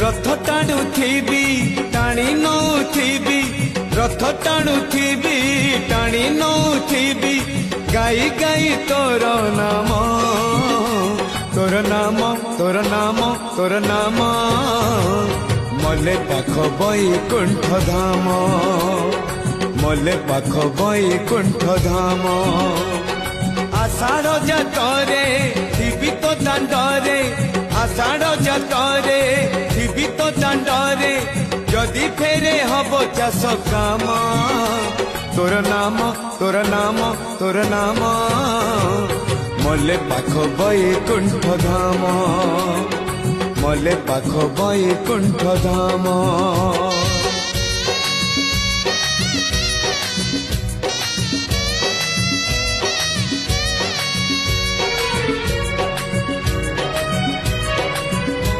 रथ टाणुथिबी टाणी नौथिबी रथ टाणुथिबी टाणी नौथिबी गाई गाई तोर नाम तोर नाम तोर नाम तोर नाम मले पाख बैकुंठ धाम मले पाख बैकुंठ धाम आषाढ़ जातरे थिबी तो दांडरे आषाढ़ जातरे थिबी तो दांडरे जदि फेरे हब चाष काम तोर नाम तोर नाम तोर नाम मले पाख बैकुंठ धाम मले पाख बैकुंठ धाम।